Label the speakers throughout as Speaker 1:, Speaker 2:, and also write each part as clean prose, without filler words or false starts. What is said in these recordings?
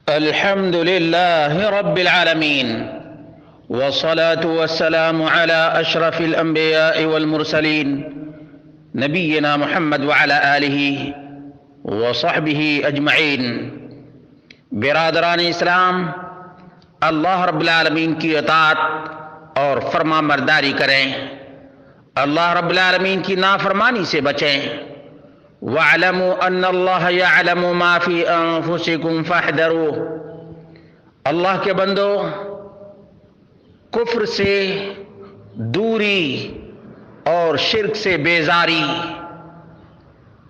Speaker 1: الحمد لله رب العالمين والصلاة والسلام على أشرف الأنبياء والمرسلين نبينا محمد وعلى آله وصحبه أجمعين۔ برادران اسلام، اللہ رب العالمین کی اطاعت اور فرما برداری کریں، اللہ رب العالمین کی نافرمانی سے بچیں۔ وَاعْلَمُوا أَنَّ اللَّهَ يَعْلَمُ مَا فِي أَنفُسِكُمْ فَاحْذَرُوهُ۔ اللہ کے بندو، کفر سے دوری اور شرک سے بیزاری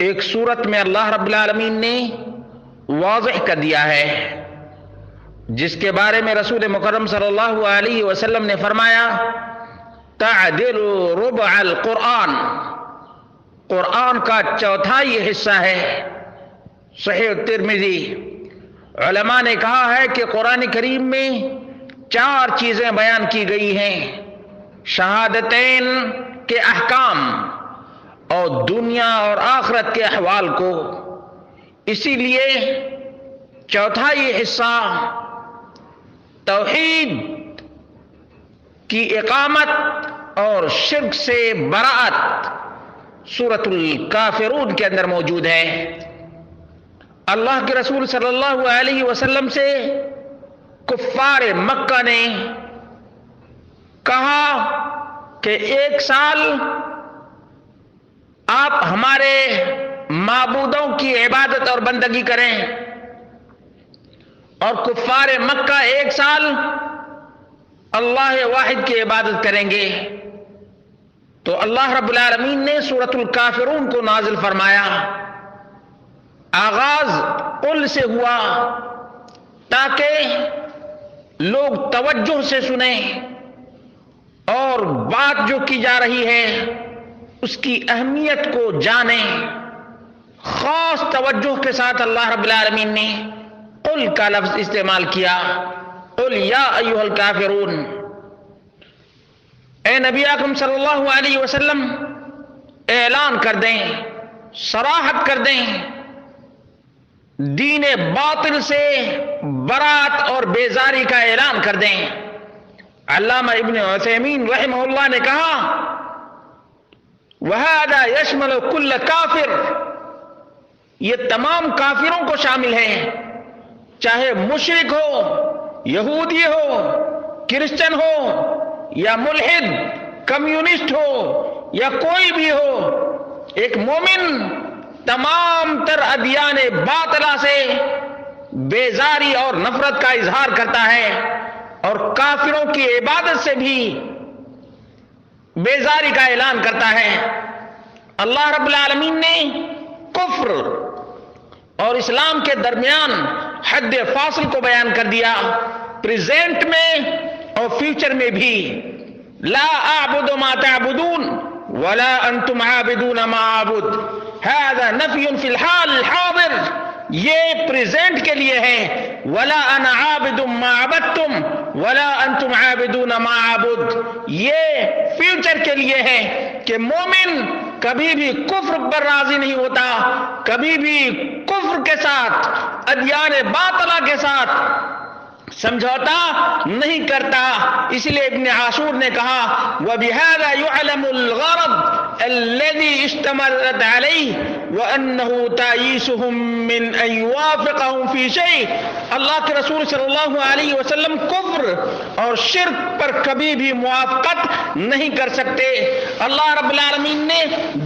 Speaker 1: ایک صورت میں اللہ رب العالمین نے واضح کر دیا ہے، جس کے بارے میں رسول مکرم صلی اللہ علیہ وسلم نے فرمایا تعدل ربع القرآن، قرآن کا چوتھائی حصہ ہے۔ صحیح ترمذی۔ علماء نے کہا ہے کہ قرآن کریم میں 4 چیزیں بیان کی گئی ہیں: شہادتین کے احکام اور دنیا اور آخرت کے احوال کو۔ اسی لیے چوتھائی حصہ توحید کی اقامت اور شرک سے براءت سورۃ الکافرون کے اندر موجود ہے۔ اللہ کے رسول صلی اللہ علیہ وسلم سے کفار مکہ نے کہا کہ 1 سال آپ ہمارے معبودوں کی عبادت اور بندگی کریں، اور کفار مکہ 1 سال اللہ واحد کی عبادت کریں گے۔ تو اللہ رب العالمین نے سورۃ الکافرون کو نازل فرمایا۔ آغاز قل سے ہوا تاکہ لوگ توجہ سے سنیں اور بات جو کی جا رہی ہے اس کی اہمیت کو جانیں۔ خاص توجہ کے ساتھ اللہ رب العالمین نے قل کا لفظ استعمال کیا، قل یا ایھا الکافرون۔ اے نبی اکرم صلی اللہ علیہ وسلم، اعلان کر دیں، صراحت کر دیں، دین باطل سے برات اور بیزاری کا اعلان کر دیں۔ علامہ ابن عثیمین رحمہ اللہ نے کہا وَهَذَا يَشْمَلُ كُلَّ کافر، یہ تمام کافروں کو شامل ہے، چاہے مشرک ہو، یہودی ہو، کرسچن ہو یا ملحد، کمیونسٹ ہو یا کوئی بھی ہو۔ ایک مومن تمام تر ادیان باطلہ سے بیزاری اور نفرت کا اظہار کرتا ہے، اور کافروں کی عبادت سے بھی بیزاری کا اعلان کرتا ہے۔ اللہ رب العالمین نے کفر اور اسلام کے درمیان حد فاصل کو بیان کر دیا، پریزنٹ میں اور فیوچر میں بھی۔ لا اعبد ما تعبدون ولا انتم عابدون ما اعبد، هذا نفی فی الحال الحاضر، یہ پریزنٹ کے لیے ہے۔ ولا انا عابد ما عبدتم ولا انتم عابدون ما اعبد، یہ فیوچر کے لیے ہے کہ مومن کبھی بھی کفر پر راضی نہیں ہوتا، کبھی بھی کفر کے ساتھ، ادیان باطلہ کے ساتھ سمجھوتا نہیں کرتا۔ اس لیے ابن عاشور نے کہا وَبِهَذَا يُعْلَمُ الْغَرَض الَّذِي اشْتَمَلَتْ عَلَيْهِ وَأَنَّهُ تَعْيِيسُهُم مِّنْ أَن يُوَافِقَهُمْ فِي شَيْءٍ۔ اللہ کے رسول صلی اللہ علیہ وسلم کفر اور شرک پر کبھی بھی موافقت نہیں کر سکتے۔ اللہ رب العالمین نے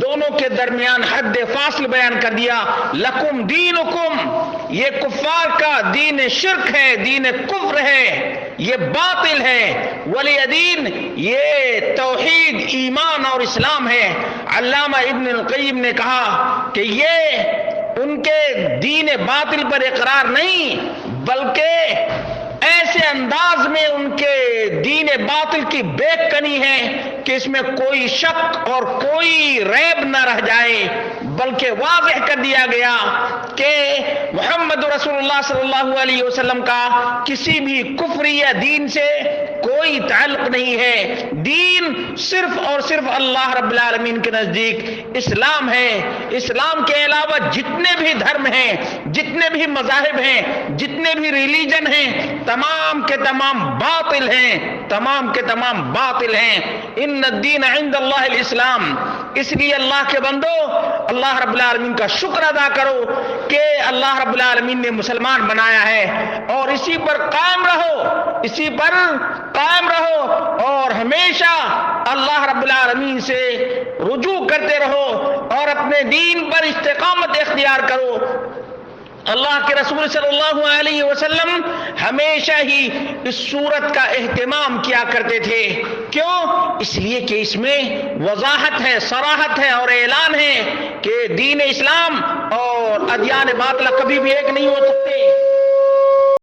Speaker 1: دونوں کے درمیان حد فاصل بیان کر دیا۔ لَكُمْ دِينُكُمْ، یہ کفار کا دین شرک ہے، دین کفر ہے، یہ باطل ہے۔ ولی دین، یہ توحید، ایمان اور اسلام ہے۔ علامہ ابن القیم نے کہا کہ یہ ان کے دین باطل پر اقرار نہیں، بلکہ ایسے انداز میں ان کے دین باطل کی بیک کنی ہے کہ اس میں کوئی شک اور کوئی ریب نہ رہ جائے، بلکہ واضح کر دیا گیا کہ محمد رسول اللہ صلی اللہ علیہ وسلم کا کسی بھی کفری یا دین سے کوئی تعلق نہیں ہے. دین صرف اور صرف اللہ رب العالمین کے نزدیک اسلام ہے. اسلام کے علاوہ جتنے بھی دھرم ہیں، جتنے بھی مذاہب ہیں، جتنے بھی ریلیجن ہیں، تمام کے تمام باطل ہیں، تمام کے تمام باطل ہیں. ان الدین عند اللہ الاسلام. اس لیے اللہ کے بندو، اللہ رب العالمین کا شکر ادا کرو کہ اللہ رب العالمین نے مسلمان بنایا ہے، اور اسی پر قائم رہو، اسی پر قائم رہو، اور ہمیشہ اللہ رب العالمین سے رجوع کرتے رہو اور اپنے دین پر استقامت اختیار کرو. اللہ کے رسول صلی اللہ علیہ وسلم ہمیشہ ہی اس سورت کا اہتمام کیا کرتے تھے. کیوں؟ اس لیے کہ اس میں وضاحت ہے، صراحت ہے اور اعلان ہے کہ دین اسلام اور ادیان باطلہ کبھی بھی ایک نہیں ہو سکتے.